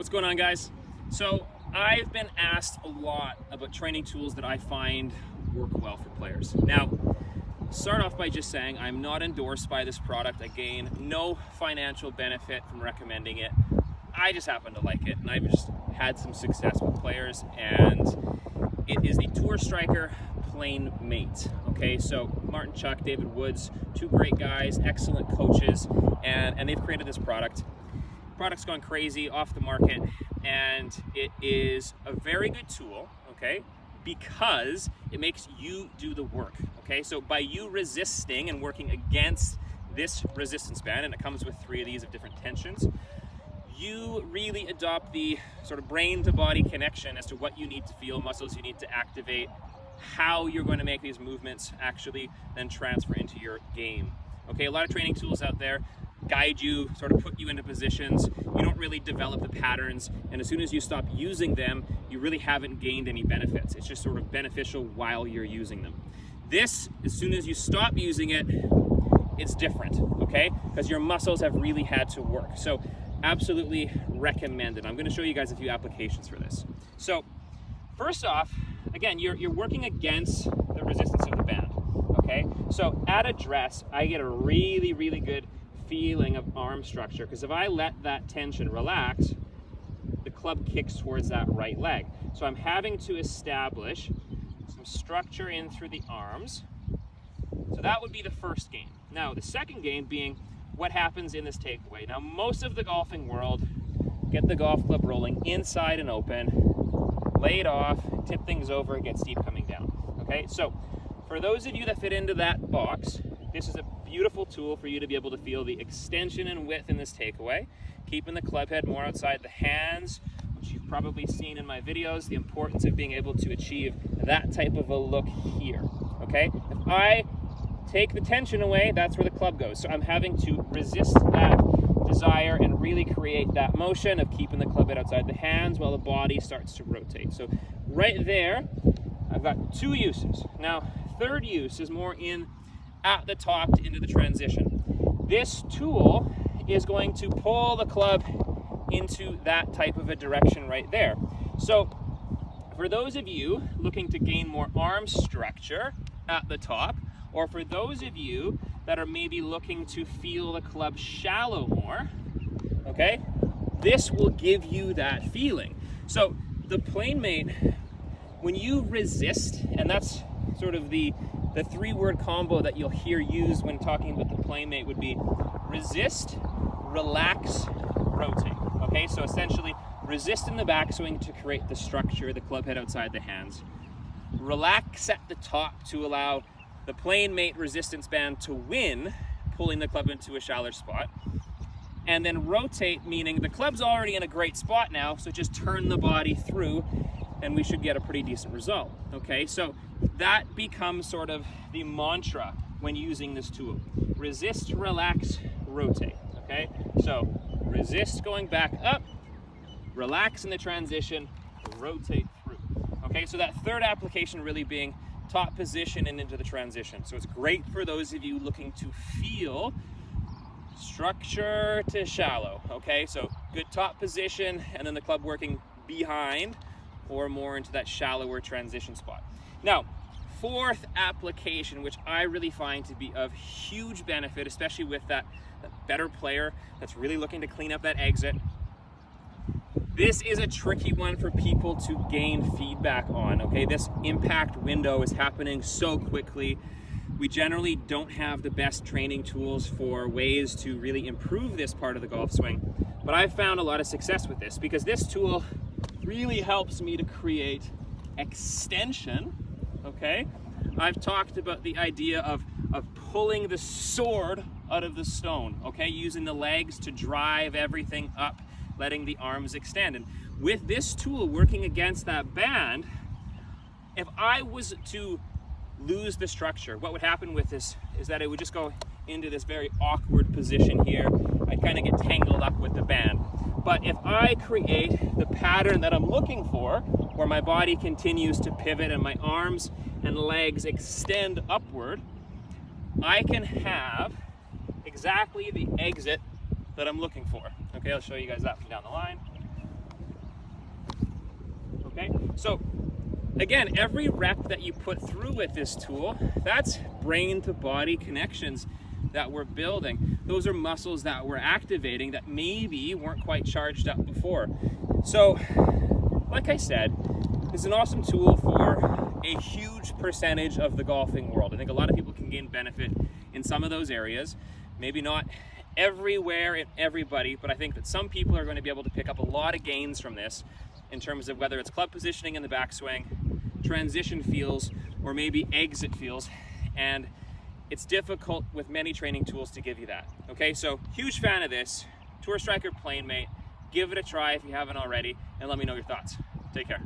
What's going on, guys? So I've been asked a lot about training tools that I find work well for players. Now, start off by just saying I'm not endorsed by this product. I gain no financial benefit from recommending it. I just happen to like it, and I've just had some success with players, and it is the Tour Striker PlaneMate. Okay, so Martin Chuck, David Woods, two great guys, excellent coaches, and they've created this product. Product's gone crazy off the market, and it is a very good tool, okay, because it makes you do the work. Okay, so by you resisting and working against this resistance band, and it comes with 3 of these of different tensions, you really adopt the sort of brain to body connection as to what you need to feel, muscles you need to activate, how you're going to make these movements actually then transfer into your game. Okay, a lot of training tools out there guide you, sort of put you into positions. You don't really develop the patterns, and as soon as you stop using them, you really haven't gained any benefits. It's just sort of beneficial while you're using them. This, as soon as you stop using it, it's different, okay? Because your muscles have really had to work. So absolutely recommend it. I'm going to show you guys a few applications for this. So first off, again, you're working against the resistance of the band, okay? So at address, I get a really, really good feeling of arm structure, because if I let that tension relax, the club kicks towards that right leg. So I'm having to establish some structure in through the arms. So that would be the first game. Now the second game being what happens in this takeaway. Now most of the golfing world get the golf club rolling inside and open, lay it off, tip things over, get steep coming down. Okay, so for those of you that fit into that box, this is a beautiful tool for you to be able to feel the extension and width in this takeaway, keeping the club head more outside the hands, which you've probably seen in my videos, the importance of being able to achieve that type of a look here, okay? If I take the tension away, that's where the club goes. So I'm having to resist that desire and really create that motion of keeping the club head outside the hands while the body starts to rotate. So right there, I've got 2 uses. Now, third use is more in at the top into the transition. This tool is going to pull the club into that type of a direction right there. So for those of you looking to gain more arm structure at the top, or for those of you that are maybe looking to feel the club shallow more, okay, this will give you that feeling. So the PlaneMate, when you resist, and that's sort of the 3-word combo that you'll hear used when talking about the PlaneMate would be resist, relax, rotate. Okay, so essentially resist in the backswing to create the structure, the club head outside the hands. Relax at the top to allow the PlaneMate resistance band to win, pulling the club into a shallower spot. And then rotate, meaning the club's already in a great spot now, so just turn the body through and we should get a pretty decent result. Okay, so that becomes sort of the mantra when using this tool. Resist, relax, rotate. Okay, so resist going back up, relax in the transition, rotate through. Okay, so that third application really being top position and into the transition. So it's great for those of you looking to feel structure to shallow. Okay, so good top position and then the club working behind or more into that shallower transition spot. Now, fourth application, which I really find to be of huge benefit, especially with that better player that's really looking to clean up that exit. This is a tricky one for people to gain feedback on, okay? This impact window is happening so quickly. We generally don't have the best training tools for ways to really improve this part of the golf swing, but I've found a lot of success with this because this tool really helps me to create extension, okay? I've talked about the idea of pulling the sword out of the stone, okay? Using the legs to drive everything up, letting the arms extend. And with this tool working against that band, if I was to lose the structure, what would happen with this is that it would just go into this very awkward position here. I'd kind of get tangled up with the band. But if I create the pattern that I'm looking for, where my body continues to pivot and my arms and legs extend upward, I can have exactly the exit that I'm looking for. Okay, I'll show you guys that from down the line. So again, every rep that you put through with this tool, that's brain to body connections that we're building. Those are muscles that we're activating that maybe weren't quite charged up before. So, like I said, it's an awesome tool for a huge percentage of the golfing world. I think a lot of people can gain benefit in some of those areas. Maybe not everywhere and everybody, but I think that some people are going to be able to pick up a lot of gains from this in terms of whether it's club positioning in the backswing, transition feels, or maybe exit feels. And it's difficult with many training tools to give you that. Okay, so huge fan of this. Tour Striker PlaneMate. Give it a try if you haven't already, and let me know your thoughts. Take care.